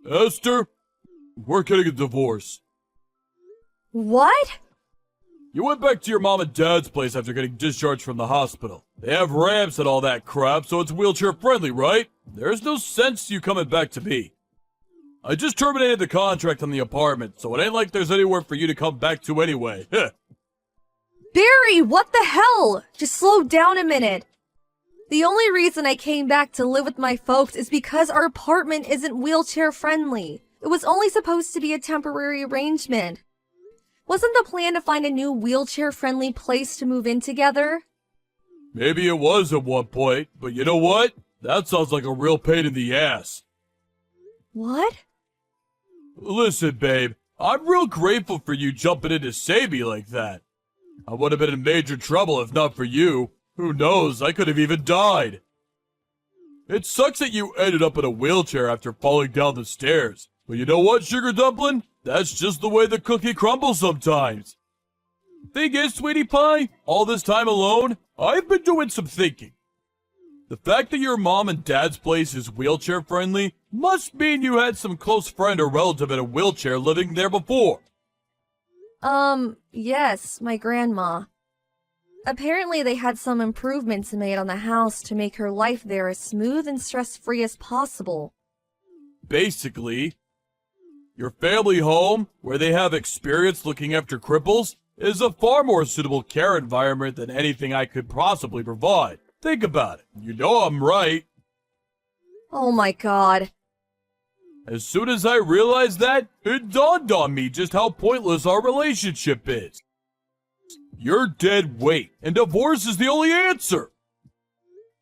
Esther, we're getting a divorce. What? You went back to your mom and dad's place after getting discharged from the hospital. They have ramps and all that crap, so it's wheelchair friendly, right? There's no sense you coming back to me. I just terminated the contract on the apartment, so it ain't like there's anywhere for you to come back to anyway. Barry, what the hell? Just slow down a minute. The only reason I came back to live with my folks is because our apartment isn't wheelchair friendly. It was only supposed to be a temporary arrangement. Wasn't the plan to find a new wheelchair friendly place to move in together? Maybe it was at one point, but you know what? That sounds like a real pain in the ass. What? Listen, babe, I'm real grateful for you jumping in to save me like that. I would have been in major trouble if not for you. Who knows, I could have even died. It sucks that you ended up in a wheelchair after falling down the stairs. But you know what, Sugar Dumpling? That's just the way the cookie crumbles sometimes. Thing is, Sweetie Pie, all this time alone, I've been doing some thinking. The fact that your mom and dad's place is wheelchair friendly must mean you had some close friend or relative in a wheelchair living there before. Yes, my grandma. Apparently they had some improvements made on the house to make her life there as smooth and stress-free as possible. Basically, your family home, where they have experience looking after cripples, is a far more suitable care environment than anything I could possibly provide. Think about it. You know I'm right. Oh my god. As soon as I realized that, it dawned on me just how pointless our relationship is. You're dead weight, and divorce is the only answer.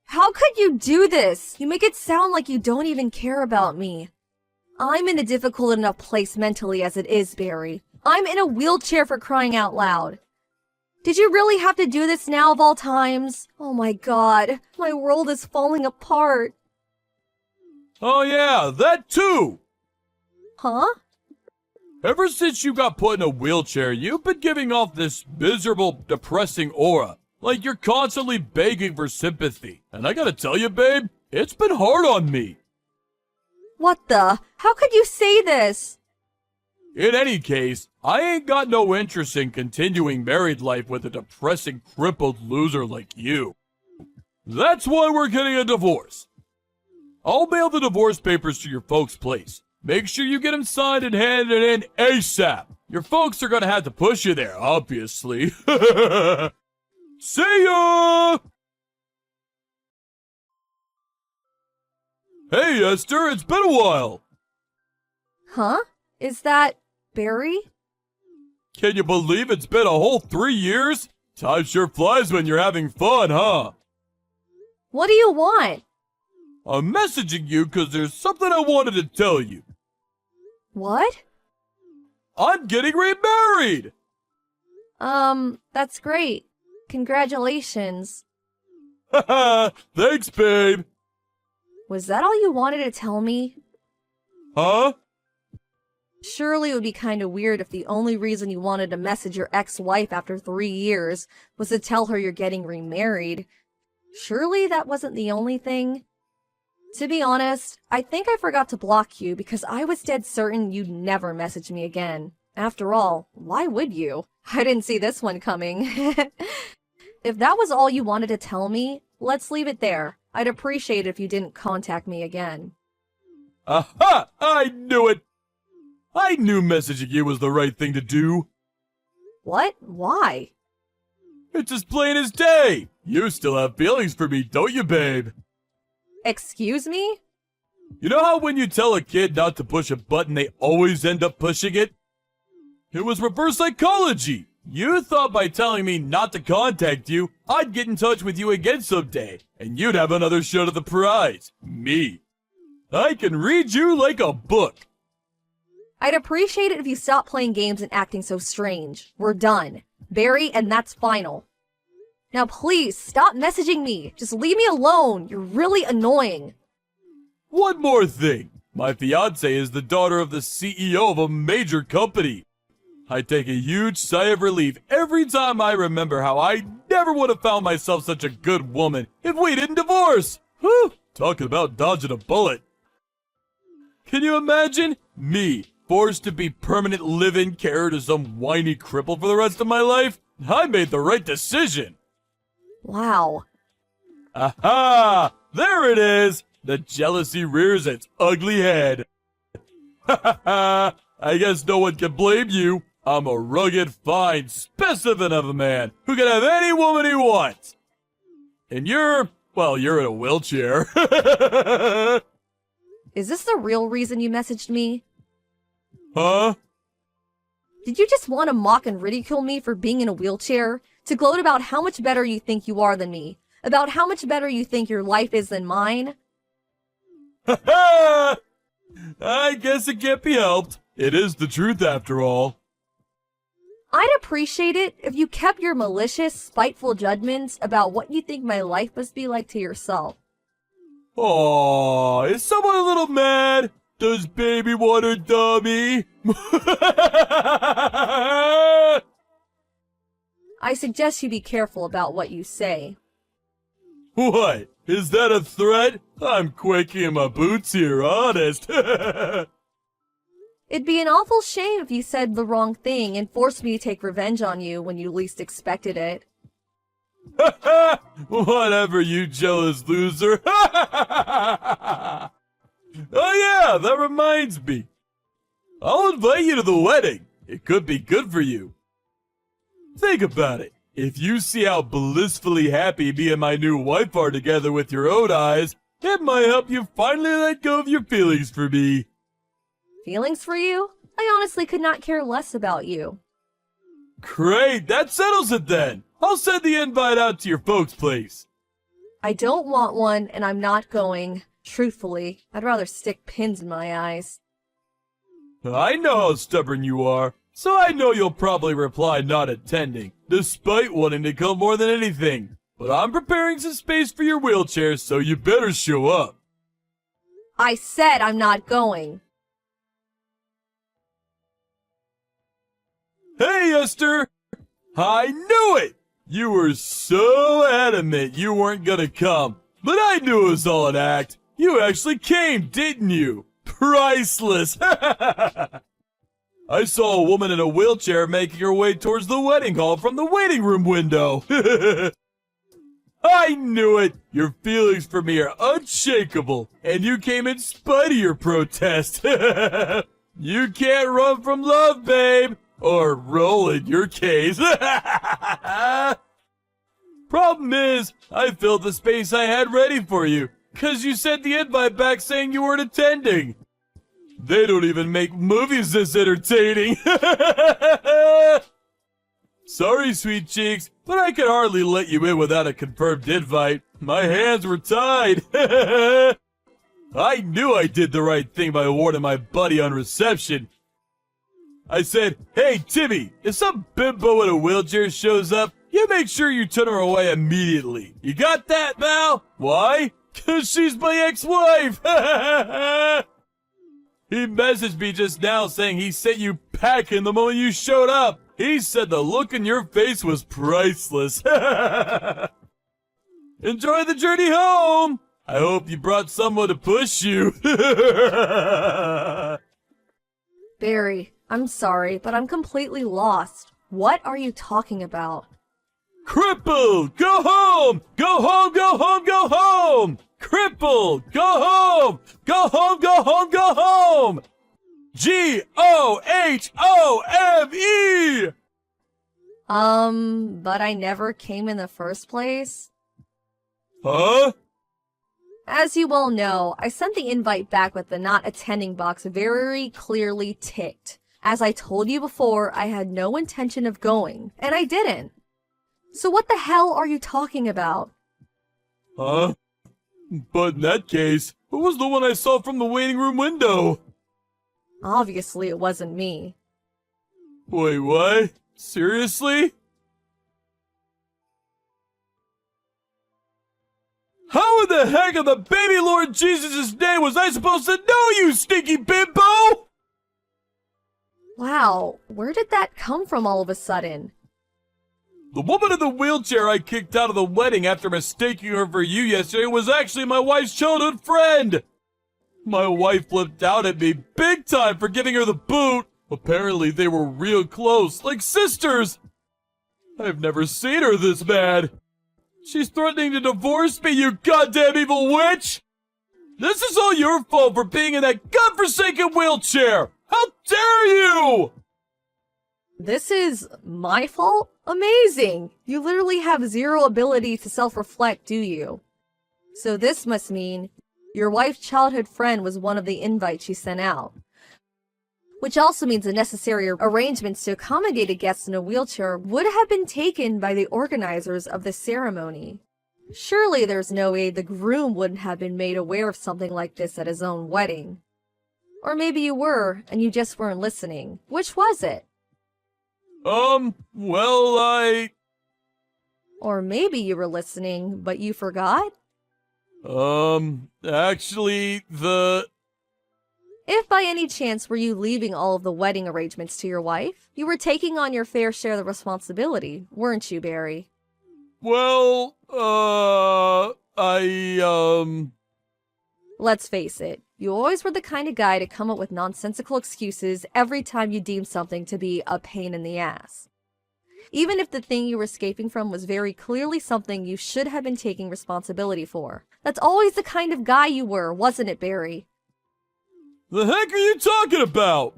How could you do this? You make it sound like you don't even care about me. I'm in a difficult enough place mentally as it is, Barry. I'm in a wheelchair for crying out loud. Did you really have to do this now of all times? Oh my god, my world is falling apart. Oh yeah, that too! Huh? Ever since you got put in a wheelchair, you've been giving off this miserable, depressing aura. Like you're constantly begging for sympathy. And I gotta tell you, babe, it's been hard on me. What the? How could you say this? In any case, I ain't got no interest in continuing married life with a depressing, crippled loser like you. That's why we're getting a divorce. I'll mail the divorce papers to your folks' place. Make sure you get them signed and handed in ASAP. Your folks are gonna have to push you there, obviously. See ya! Hey, Esther, it's been a while. Huh? Is that Barry? Can you believe it's been a whole 3 years? Time sure flies when you're having fun, huh? What do you want? I'm messaging you because there's something I wanted to tell you. What? I'm getting remarried! That's great. Congratulations. Haha, thanks, babe. Was that all you wanted to tell me? Huh? Surely it would be kinda weird if the only reason you wanted to message your ex-wife after 3 years was to tell her you're getting remarried. Surely that wasn't the only thing? To be honest, I think I forgot to block you because I was dead certain you'd never message me again. After all, why would you? I didn't see this one coming. If that was all you wanted to tell me, let's leave it there. I'd appreciate it if you didn't contact me again. Aha! I knew it! I knew messaging you was the right thing to do. What? Why? It's as plain as day. You still have feelings for me, don't you, babe? Excuse me? You know how when you tell a kid not to push a button, they always end up pushing it? It was reverse psychology. You thought by telling me not to contact you, I'd get in touch with you again someday, and you'd have another shot at the prize. Me. I can read you like a book. I'd appreciate it if you stopped playing games and acting so strange. We're done. Barry, and that's final. Now please, stop messaging me. Just leave me alone. You're really annoying. One more thing. My fiancée is the daughter of the CEO of a major company. I take a huge sigh of relief every time I remember how I never would have found myself such a good woman if we didn't divorce. Whew, talking about dodging a bullet. Can you imagine? Me, forced to be permanent live-in carer to some whiny cripple for the rest of my life? I made the right decision. Wow. Aha! There it is! The jealousy rears its ugly head. Ha ha ha! I guess no one can blame you. I'm a rugged, fine specimen of a man who can have any woman he wants. And you're in a wheelchair. Is this the real reason you messaged me? Huh? Did you just want to mock and ridicule me for being in a wheelchair? To gloat about how much better you think you are than me? About how much better you think your life is than mine? Ha ha! I guess it can't be helped. It is the truth after all. I'd appreciate it if you kept your malicious, spiteful judgments about what you think my life must be like to yourself. Aww, is someone a little mad? Does baby want her dummy? I suggest you be careful about what you say. What? Is that a threat? I'm quaking in my boots here, honest. It'd be an awful shame if you said the wrong thing and forced me to take revenge on you when you least expected it. Whatever, you jealous loser. Oh yeah, that reminds me. I'll invite you to the wedding. It could be good for you. Think about it. If you see how blissfully happy me and my new wife are together with your own eyes, it might help you finally let go of your feelings for me. Feelings for you? I honestly could not care less about you. Great, that settles it then. I'll send the invite out to your folks' place. I don't want one, and I'm not going. Truthfully, I'd rather stick pins in my eyes. I know how stubborn you are, so I know you'll probably reply not attending, despite wanting to come more than anything. But I'm preparing some space for your wheelchair, so you better show up. I said I'm not going. Hey, Esther! I knew it! You were so adamant you weren't gonna come, but I knew it was all an act. You actually came, didn't you? Priceless! I saw a woman in a wheelchair making her way towards the wedding hall from the waiting room window. I knew it! Your feelings for me are unshakable, and you came in spite of your protest. You can't run from love, babe! Or roll in your case. Problem is, I filled the space I had ready for you, 'cause you sent the invite back saying you weren't attending. They don't even make movies this entertaining. Sorry, sweet cheeks, but I could hardly let you in without a confirmed invite. My hands were tied. I knew I did the right thing by warning my buddy on reception. I said, hey, Timmy, if some bimbo in a wheelchair shows up, you make sure you turn her away immediately. You got that, Val? Why? 'Cause she's my ex-wife. He messaged me just now saying he sent you packing the moment you showed up. He said the look in your face was priceless. Enjoy the journey home. I hope you brought someone to push you. Barry, I'm sorry, but I'm completely lost. What are you talking about? Cripple, go home! Go home, go home, go home! Cripple, go home! Go home, go home, go home! G-O-H-O-M-E! But I never came in the first place? Huh? As you well know, I sent the invite back with the not attending box very clearly ticked. As I told you before, I had no intention of going, and I didn't. So what the hell are you talking about? Huh? But in that case, who was the one I saw from the waiting room window? Obviously, it wasn't me. Wait, what? Seriously? How in the heck in the baby Lord Jesus' name was I supposed to know, you stinky bimbo? Wow, where did that come from all of a sudden? The woman in the wheelchair I kicked out of the wedding after mistaking her for you yesterday was actually my wife's childhood friend. My wife flipped out at me big time for giving her the boot. Apparently they were real close, like sisters. I've never seen her this mad. She's threatening to divorce me, you goddamn evil witch! This is all your fault for being in that godforsaken wheelchair! How dare you! This is my fault? Amazing! You literally have zero ability to self-reflect, do you? So this must mean your wife's childhood friend was one of the invites she sent out. Which also means the necessary arrangements to accommodate a guest in a wheelchair would have been taken by the organizers of the ceremony. Surely there's no way the groom wouldn't have been made aware of something like this at his own wedding. Or maybe you were, and you just weren't listening. Which was it? Well, Or maybe you were listening, but you forgot? Actually, If by any chance were you leaving all of the wedding arrangements to your wife, you were taking on your fair share of the responsibility, weren't you, Barry? well, Let's face it, you always were the kind of guy to come up with nonsensical excuses every time you deemed something to be a pain in the ass. Even if the thing you were escaping from was very clearly something you should have been taking responsibility for. That's always the kind of guy you were, wasn't it, Barry? the heck are you talking about?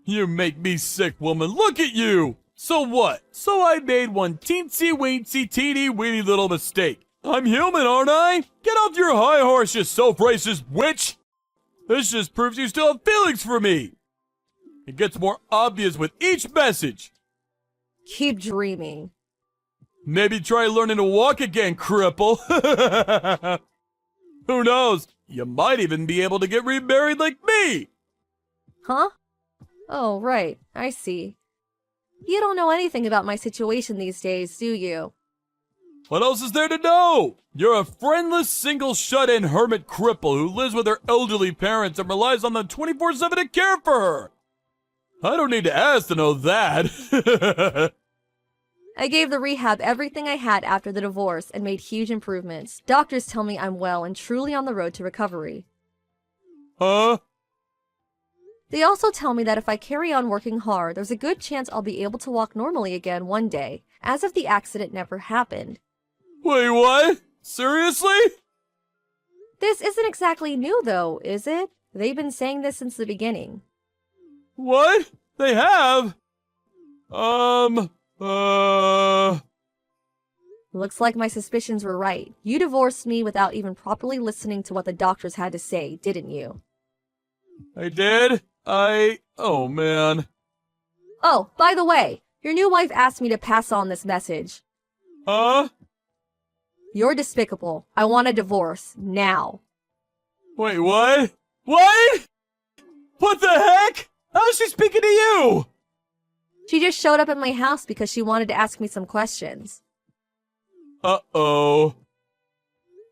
You make me sick, woman. Look at you! So what? So I made one teensy-weensy, teeny-weeny little mistake. I'm human, aren't I? Get off your high horse, you self-racist witch! This just proves you still have feelings for me! It gets more obvious with each message. Keep dreaming. Maybe try learning to walk again, cripple. Who knows? You might even be able to get remarried like me! Huh? Oh, right. I see. You don't know anything about my situation these days, do you? What else is there to know? You're a friendless, single, shut-in hermit cripple who lives with her elderly parents and relies on them 24/7 to care for her. I don't need to ask to know that. I gave the rehab everything I had after the divorce and made huge improvements. Doctors tell me I'm well and truly on the road to recovery. Huh? They also tell me that if I carry on working hard, there's a good chance I'll be able to walk normally again one day, as if the accident never happened. Wait, what? Seriously? This isn't exactly new though, is it? They've been saying this since the beginning. What? They have? Looks like my suspicions were right. You divorced me without even properly listening to what the doctors had to say, didn't you? I did? Oh man. Oh, by the way, your new wife asked me to pass on this message. Huh? You're despicable. I want a divorce. Now. Wait, what? What? What the heck? How's she speaking to you? She just showed up at my house because she wanted to ask me some questions. Uh-oh.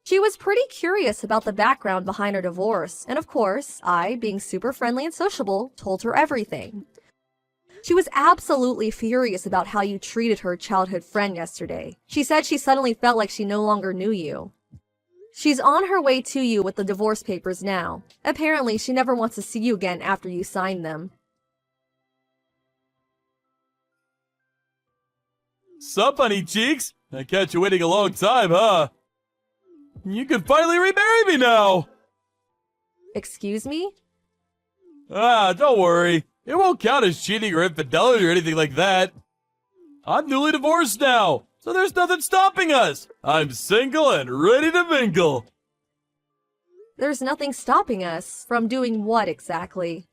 She was pretty curious about the background behind her divorce, and of course, I, being super friendly and sociable, told her everything. She was absolutely furious about how you treated her childhood friend yesterday. She said she suddenly felt like she no longer knew you. She's on her way to you with the divorce papers now. Apparently, she never wants to see you again after you sign them. Sup, honey cheeks? I catch you waiting a long time, huh? You can finally remarry me now! Excuse me? Don't worry. It won't count as cheating or infidelity or anything like that. I'm newly divorced now, so there's nothing stopping us. I'm single and ready to mingle. There's nothing stopping us from doing what exactly?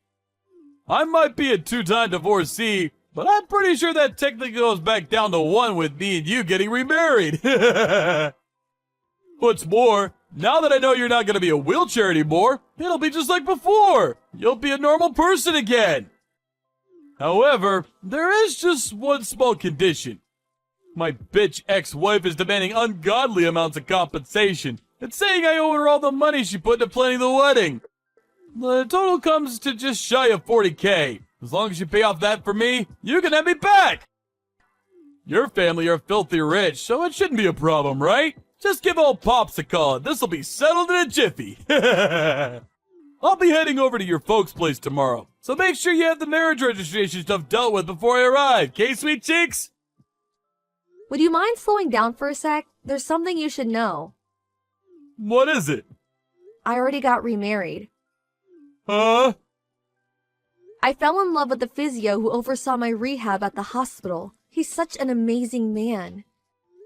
I might be a two-time divorcee, but I'm pretty sure that technically goes back down to one with me and you getting remarried. What's more, now that I know you're not going to be a wheelchair anymore, it'll be just like before. You'll be a normal person again. However, there is just one small condition. My bitch ex-wife is demanding ungodly amounts of compensation and saying I owe her all the money she put into planning the wedding. The total comes to just shy of 40K. As long as you pay off that for me, you can have me back. Your family are filthy rich, so it shouldn't be a problem, right? Just give old Pops a call and this'll be settled in a jiffy. I'll be heading over to your folks' place tomorrow, so make sure you have the marriage registration stuff dealt with before I arrive, okay, sweet cheeks? Would you mind slowing down for a sec? There's something you should know. What is it? I already got remarried. Huh? I fell in love with the physio who oversaw my rehab at the hospital. He's such an amazing man.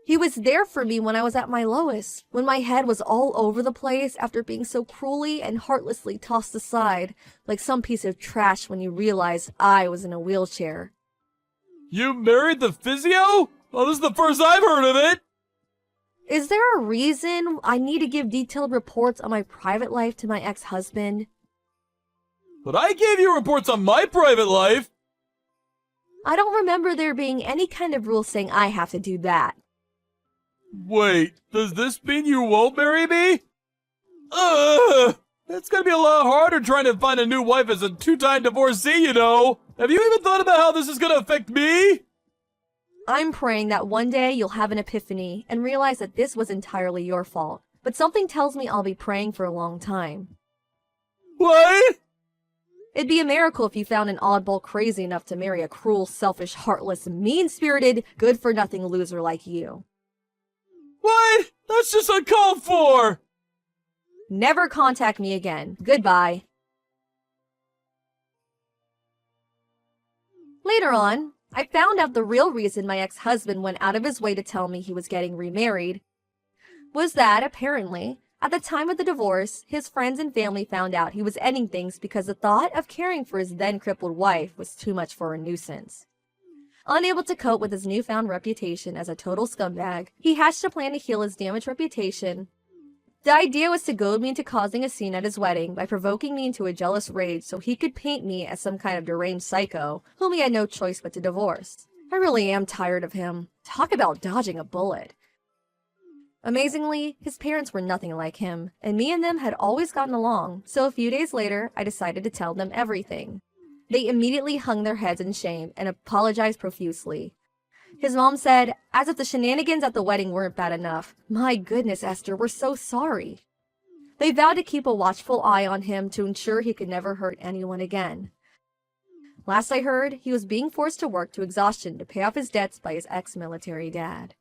He was there for me when I was at my lowest, when my head was all over the place after being so cruelly and heartlessly tossed aside like some piece of trash when you realized I was in a wheelchair. You married the physio? Well, this is the first I've heard of it. Is there a reason I need to give detailed reports on my private life to my ex-husband? But I gave you reports on my private life. I don't remember there being any kind of rule saying I have to do that. Wait, does this mean you won't marry me? Ugh! It's gonna be a lot harder trying to find a new wife as a two-time divorcee, you know. Have you even thought about how this is gonna affect me? I'm praying that one day you'll have an epiphany and realize that this was entirely your fault. But something tells me I'll be praying for a long time. What? It'd be a miracle if you found an oddball crazy enough to marry a cruel, selfish, heartless, mean-spirited, good-for-nothing loser like you. What? That's just uncalled for! Never contact me again. Goodbye. Later on, I found out the real reason my ex-husband went out of his way to tell me he was getting remarried was that, apparently, at the time of the divorce, his friends and family found out he was ending things because the thought of caring for his then-crippled wife was too much for a nuisance. Unable to cope with his newfound reputation as a total scumbag, he hatched a plan to heal his damaged reputation. The idea was to goad me into causing a scene at his wedding by provoking me into a jealous rage so he could paint me as some kind of deranged psycho whom he had no choice but to divorce. I really am tired of him. Talk about dodging a bullet. Amazingly, his parents were nothing like him, and me and them had always gotten along, so a few days later, I decided to tell them everything. They immediately hung their heads in shame and apologized profusely. His mom said, as if the shenanigans at the wedding weren't bad enough, "My goodness, Esther, we're so sorry." They vowed to keep a watchful eye on him to ensure he could never hurt anyone again. Last I heard, he was being forced to work to exhaustion to pay off his debts by his ex-military dad.